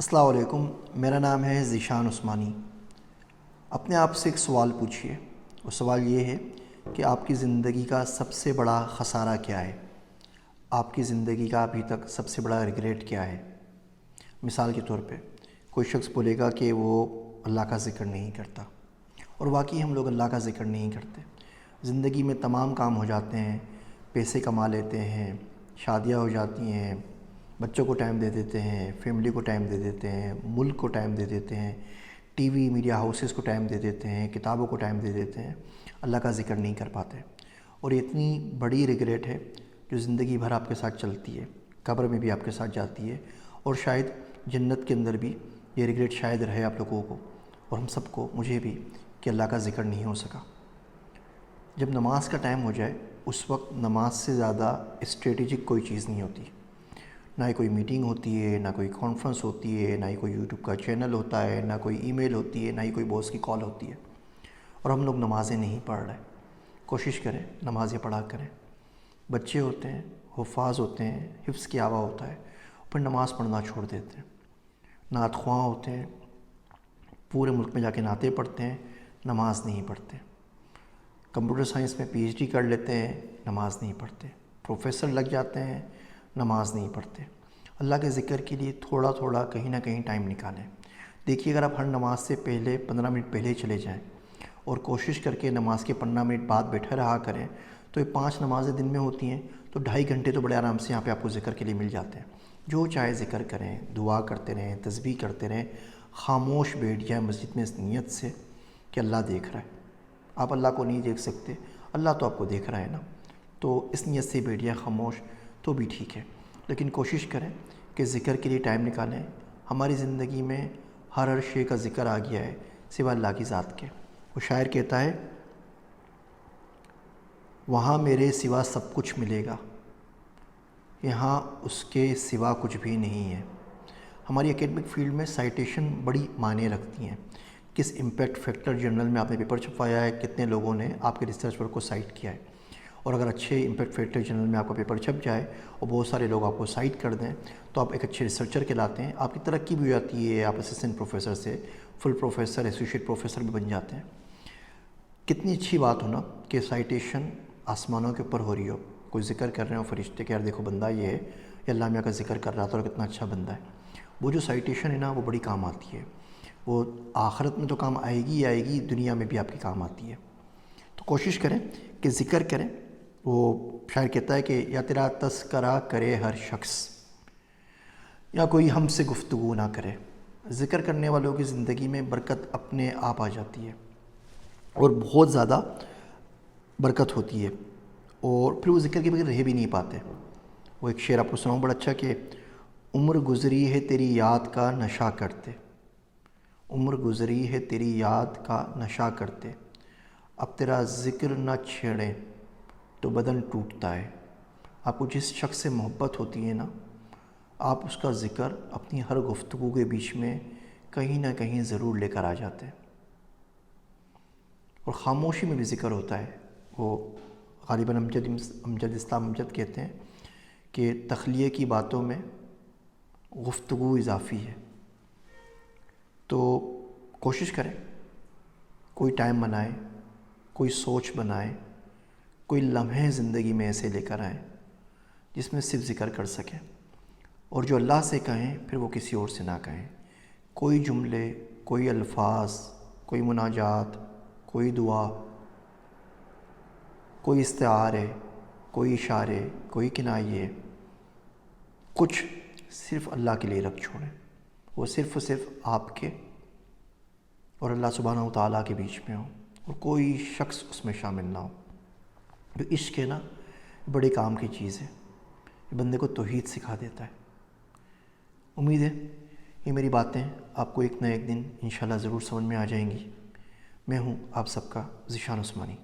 السلام علیکم، میرا نام ہے ذیشان عثمانی۔ اپنے آپ سے ایک سوال پوچھیے، وہ سوال یہ ہے کہ آپ کی زندگی کا سب سے بڑا خسارہ کیا ہے؟ آپ کی زندگی کا ابھی تک سب سے بڑا ریگریٹ کیا ہے؟ مثال کے طور پہ کوئی شخص بولے گا کہ وہ اللہ کا ذکر نہیں کرتا، اور واقعی ہم لوگ اللہ کا ذکر نہیں کرتے۔ زندگی میں تمام کام ہو جاتے ہیں، پیسے کما لیتے ہیں، شادیاں ہو جاتی ہیں، بچوں کو ٹائم دے دیتے ہیں، فیملی کو ٹائم دے دیتے ہیں، ملک کو ٹائم دے دیتے ہیں، ٹی وی میڈیا ہاؤسز کو ٹائم دے دیتے ہیں، کتابوں کو ٹائم دے دیتے ہیں، اللہ کا ذکر نہیں کر پاتے۔ اور یہ اتنی بڑی ریگریٹ ہے جو زندگی بھر آپ کے ساتھ چلتی ہے، قبر میں بھی آپ کے ساتھ جاتی ہے، اور شاید جنت کے اندر بھی یہ ریگریٹ شاید رہے آپ لوگوں کو اور ہم سب کو، مجھے بھی، کہ اللہ کا ذکر نہیں ہو سکا۔ جب نماز کا ٹائم ہو جائے اس وقت نماز سے زیادہ اسٹریٹجک کوئی چیز نہیں ہوتی، نہ ہی کوئی میٹنگ ہوتی ہے، نہ کوئی کانفرنس ہوتی ہے، نہ ہی کوئی یوٹیوب کا چینل ہوتا ہے، نہ کوئی ای میل ہوتی ہے، نہ ہی کوئی باس کی کال ہوتی ہے، اور ہم لوگ نمازیں نہیں پڑھ رہے۔ کوشش کریں نمازیں پڑھا کریں۔ بچے ہوتے ہیں، حفاظ ہوتے ہیں، حفظ کی آوا ہوتا ہے، پھر نماز پڑھنا چھوڑ دیتے ہیں۔ نعت خواں ہوتے ہیں، پورے ملک میں جا کے نعتیں پڑھتے ہیں، نماز نہیں پڑھتے۔ کمپیوٹر سائنس میں پی ایچ ڈی کر لیتے ہیں، نماز نہیں پڑھتے۔ پروفیسر لگ جاتے ہیں، نماز نہیں پڑھتے۔ اللہ کے ذکر کے لیے تھوڑا تھوڑا کہیں نہ کہیں ٹائم نکالیں۔ دیکھیے، اگر آپ ہر نماز سے پہلے 15 منٹ پہلے چلے جائیں اور کوشش کر کے نماز کے 15 منٹ بعد بیٹھے رہا کریں، تو یہ 5 نمازیں دن میں ہوتی ہیں، تو 2.5 گھنٹے تو بڑے آرام سے یہاں پہ آپ کو ذکر کے لیے مل جاتے ہیں۔ جو چاہے ذکر کریں، دعا کرتے رہیں، تسبیح کرتے رہیں، خاموش بیٹھ جائیں مسجد میں اس نیت سے کہ اللہ دیکھ رہا ہے۔ آپ اللہ کو نہیں دیکھ سکتے، اللہ تو آپ کو دیکھ رہا ہے نا، تو اس نیت سے بیٹھ جائیں خاموش، تو بھی ٹھیک ہے، لیکن کوشش کریں کہ ذکر کے لیے ٹائم نکالیں۔ ہماری زندگی میں ہر شے کا ذکر آ گیا ہے سوائے اللہ کی ذات کے۔ وہ شاعر کہتا ہے، وہاں میرے سوا سب کچھ ملے گا، یہاں اس کے سوا کچھ بھی نہیں ہے۔ ہماری اکیڈمک فیلڈ میں سائٹیشن بڑی معنی رکھتی ہیں۔ کس امپیکٹ فیکٹر جرنل میں آپ نے پیپر چھپوایا ہے، کتنے لوگوں نے آپ کے ریسرچ ورک کو سائٹ کیا ہے، اور اگر اچھے امپیکٹ فیکٹر جرنل میں آپ کا پیپر چھپ جائے اور بہت سارے لوگ آپ کو سائٹ کر دیں، تو آپ ایک اچھے ریسرچر کہلاتے ہیں، آپ کی ترقی بھی ہو جاتی ہے، آپ اسسٹنٹ پروفیسر سے فل پروفیسر، ایسوسیٹ پروفیسر بھی بن جاتے ہیں۔ کتنی اچھی بات ہو نا کہ سائٹیشن آسمانوں کے اوپر ہو رہی ہو، کوئی ذکر کر رہے ہوں فرشتے کہ یار دیکھو بندہ یہ ہے، یہ اللہ میاں کا ذکر کر رہا تھا اور کتنا اچھا بندہ ہے۔ وہ جو سائٹیشن ہے نا، وہ بڑی کام آتی ہے، وہ آخرت میں تو کام آئے گی آئے گی، دنیا میں بھی آپ کی کام آتی ہے۔ تو کوشش کریں کہ ذکر کریں۔ وہ شاعر کہتا ہے کہ یا تیرا تذکرہ کرے ہر شخص، یا کوئی ہم سے گفتگو نہ کرے۔ ذکر کرنے والوں کی زندگی میں برکت اپنے آپ آ جاتی ہے، اور بہت زیادہ برکت ہوتی ہے، اور پھر وہ ذکر کے بغیر رہ بھی نہیں پاتے۔ وہ ایک شعر آپ کو سناؤں بڑا اچھا کہ عمر گزری ہے تیری یاد کا نشہ کرتے، عمر گزری ہے تیری یاد کا نشہ کرتے، اب تیرا ذکر نہ چھیڑیں تو بدن ٹوٹتا ہے۔ آپ کو جس شخص سے محبت ہوتی ہے نا، آپ اس کا ذکر اپنی ہر گفتگو کے بیچ میں کہیں نہ کہیں ضرور لے کر آ جاتے ہیں، اور خاموشی میں بھی ذکر ہوتا ہے۔ وہ غالباً امجد اسلام امجد کہتے ہیں کہ تخلیہ کی باتوں میں گفتگو اضافی ہے۔ تو کوشش کریں، کوئی ٹائم بنائیں، کوئی سوچ بنائیں، کوئی لمحے زندگی میں ایسے لے کر آئیں جس میں صرف ذکر کر سکیں، اور جو اللہ سے کہیں پھر وہ کسی اور سے نہ کہیں۔ کوئی جملے، کوئی الفاظ، کوئی مناجات، کوئی دعا، کوئی استعارے، کوئی اشارے، کوئی کنایے، کچھ صرف اللہ کے لیے رکھ چھوڑیں۔ وہ صرف آپ کے اور اللہ سبحانہ و تعالیٰ کے بیچ میں ہو، اور کوئی شخص اس میں شامل نہ ہو۔ جو عشق ہے نا، بڑے کام کی چیز ہے، یہ بندے کو توحید سکھا دیتا ہے۔ امید ہے یہ میری باتیں آپ کو ایک نہ ایک دن انشاءاللہ ضرور سمجھ میں آ جائیں گی۔ میں ہوں آپ سب کا ذیشان عثمانی۔